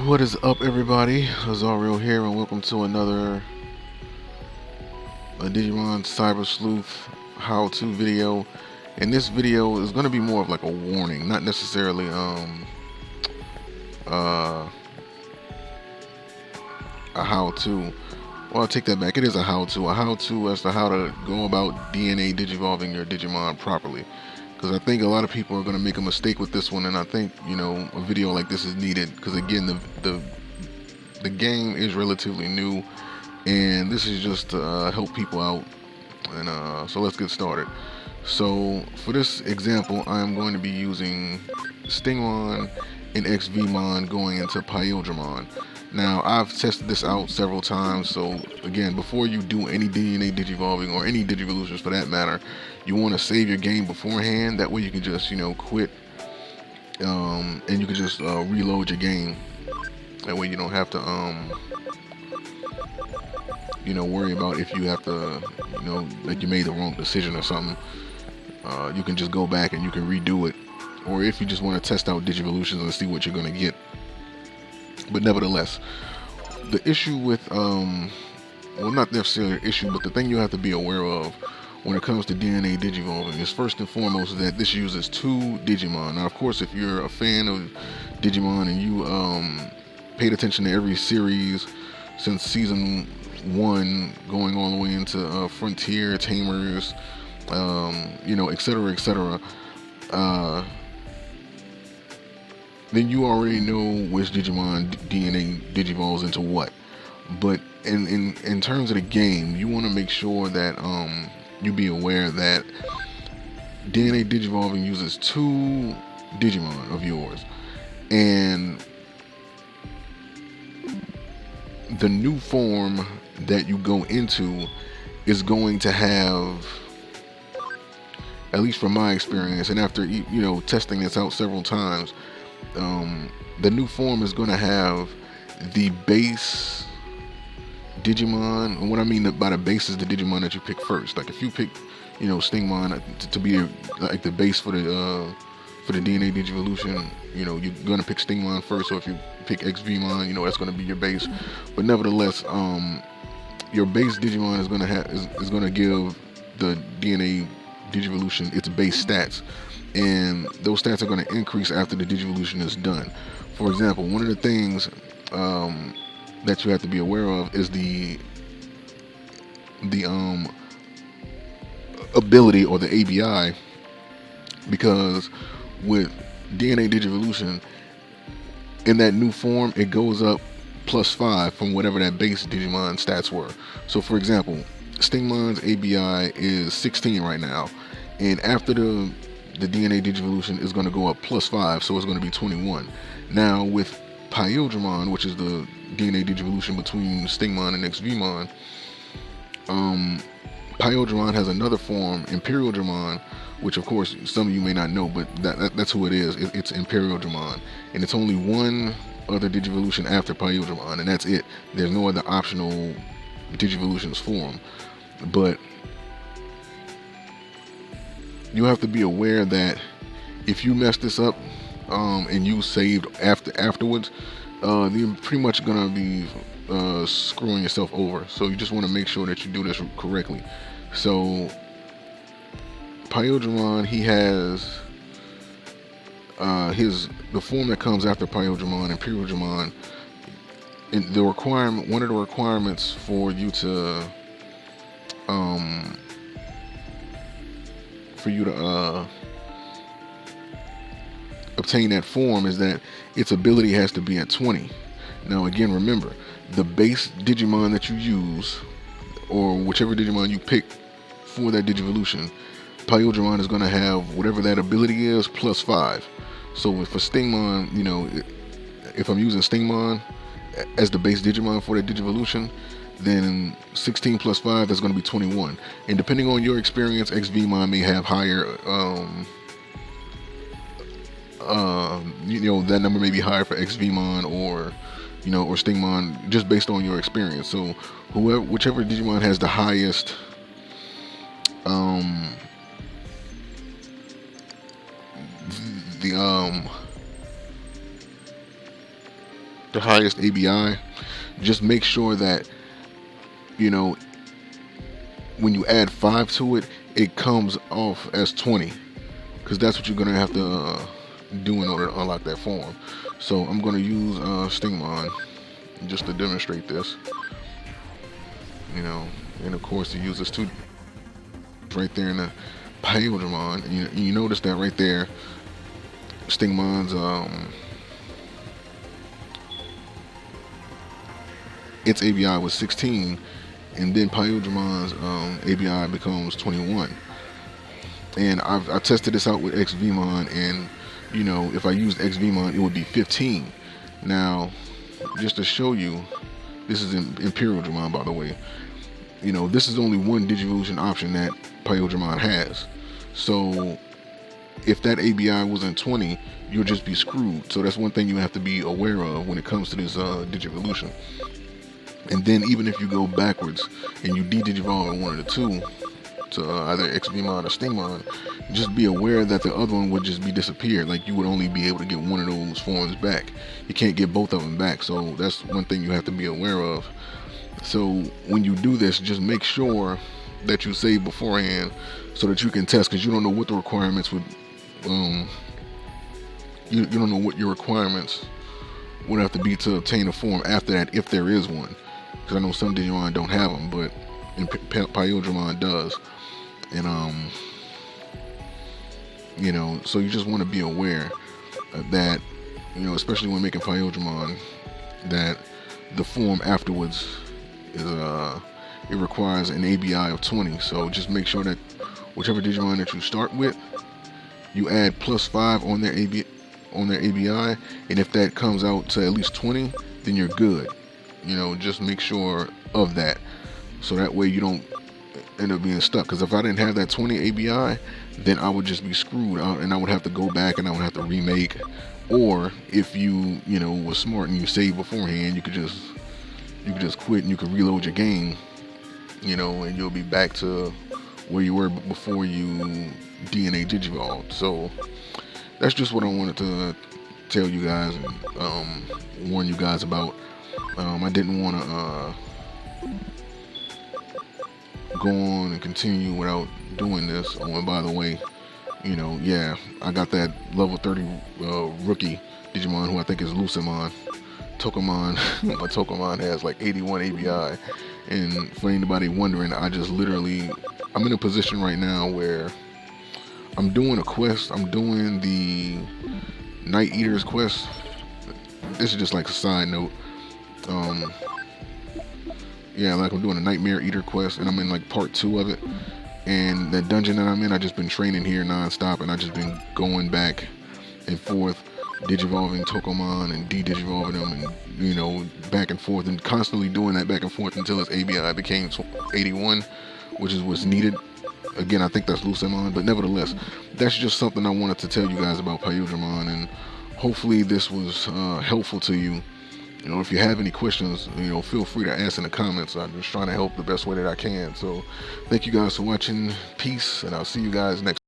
What is up, everybody? Azario here, and welcome to another Digimon Cyber Sleuth how-to video. And this video is going to be more of like a warning, not necessarily uh, a how-to. Well, I'll take that back. It is a how-to as to how to go about DNA digivolving your Digimon properly. Because I think a lot of people are going to make a mistake with this one, and I think a video like this is needed. Because again, the game is relatively new, and this is just to help people out. And so let's get started. So for this example, I'm going to be using Stingmon and XVmon going into Pyodramon. Now, I've tested this out several times, so again, before you do any DNA digivolving or any digivolutions for that matter, you want to save your game beforehand. That way you can just quit, and you can just reload your game. That way you don't have to worry about if you have to like you made the wrong decision or something. You can just go back and you can redo it, or if you just want to test out Digivolutions and see what you're going to get. But nevertheless, the issue with well, not necessarily an issue, but the thing you have to be aware of when it comes to DNA Digivolving is first and foremost that this uses two Digimon. Now, of course, if you're a fan of Digimon and you paid attention to every series since season 1 going all the way into Frontier, Tamers, etc., etc., then you already know which Digimon DNA digivolves into what. But in terms of the game, you want to make sure that you be aware that DNA digivolving uses two Digimon of yours, and the new form that you go into is going to have, at least from my experience, and after testing this out several times, the new form is going to have the base Digimon. And what I mean by the base is the Digimon that you pick first. Like if you pick Stingmon to be like the base for the DNA Digivolution, you're gonna pick Stingmon first. So if you pick XVmon, that's gonna be your base. But nevertheless, your base Digimon is gonna give the DNA Digivolution its base stats, and those stats are gonna increase after the Digivolution is done. For example, one of the things that you have to be aware of is the ability, or the ABI, because with DNA Digivolution in that new form, it goes up +5 from whatever that base Digimon stats were. So for example, Stingmon's ABI is 16 right now, and after the DNA Digivolution is going to go up +5, so it's going to be 21. Now with Pyodramon, which is the DNA Digivolution between Stingmon and XVmon, Pyodramon has another form, Imperial Dramon, which of course some of you may not know, but that's who it is. It's Imperial Dramon, and it's only one other Digivolution after Pyodramon, and that's it. There's no other optional Digivolutions form. But you have to be aware that if you mess this up and you saved afterwards, you're pretty much gonna be screwing yourself over. So you just want to make sure that you do this correctly. So Pyodramon, he has the form that comes after Pyodramon, Imperial Dramon. And one of the requirements for you to obtain that form is that its ability has to be at 20. Now again, remember, the base Digimon that you use, or whichever Digimon you pick for that Digivolution, Pyodramon is going to have whatever that ability is +5. So for Stingmon, if I'm using Stingmon as the base Digimon for that Digivolution, then 16 +5, that's going to be 21. And depending on your experience, XVmon may have higher, that number may be higher for XVmon or Stingmon, just based on your experience. So whichever Digimon has the highest the highest ABI, just make sure that, you know, when you add 5 to it, it comes off as 20, because that's what you're gonna have to do in order to unlock that form. So I'm gonna use Stingmon just to demonstrate this, you know, and of course to use this too right there in the Pyogemon. And you notice that right there, Stingmon's its ABI was 16, and then Pyogemon's ABI becomes 21. And I tested this out with XVmon, and you know, if I used XVmon, it would be 15. Now, just to show you, this is Imperial Dramon, by the way. You know, this is only one Digivolution option that Pyogemon has. So if that ABI wasn't 20, you'll just be screwed. So that's one thing you have to be aware of when it comes to this Digivolution. And then even if you go backwards and you de-Digivolve one of the two to either XVmon or Stingmon, just be aware that the other one would just be disappeared. Like, you would only be able to get one of those forms back. You can't get both of them back. So that's one thing you have to be aware of. So when you do this, just make sure that you save beforehand so that you can test, because you don't know what the requirements would you don't know what your requirements would have to be to obtain a form after that, if there is one. Because I know some Digimon don't have them, but Pyogemon does. And you know, so you just want to be aware that, you know, especially when making Pyogemon, that the form afterwards is it requires an ABI of 20. So just make sure that whichever Digimon that you start with, you add +5 on their ABI, and if that comes out to at least 20, then you're good. You know, just make sure of that, so that way you don't end up being stuck. Because if I didn't have that 20 ABI, then I would just be screwed out, and I would have to go back and I would have to remake. Or if you know, was smart and you saved beforehand, you could just quit and you could reload your game, you know, and you'll be back to where you were before you DNA Digivolved. So that's just what I wanted to tell you guys and warn you guys about. I didn't want to go on and continue without doing this. Oh, and by the way, you know, yeah, I got that level 30 rookie Digimon who I think is Lucemon. Tokomon, my Tokomon has like 81 ABI. And for anybody wondering, I'm in a position right now where I'm doing a quest. I'm doing the Night Eater's quest. This is just like a side note. Yeah, like I'm doing a Nightmare Eater quest, and I'm in like part 2 of it. And the dungeon that I'm in, I've just been training here non-stop, and I've just been going back and forth, Digivolving Tokomon and de-Digivolving them, and, you know, back and forth, and constantly doing that back and forth until its ABI became 81, which is what's needed. Again, I think that's Lucemon, but nevertheless, that's just something I wanted to tell you guys about Pyogemon, and hopefully this was helpful to you. You know, if you have any questions, you know, feel free to ask in the comments. I'm just trying to help the best way that I can. So thank you guys for watching. Peace, and I'll see you guys next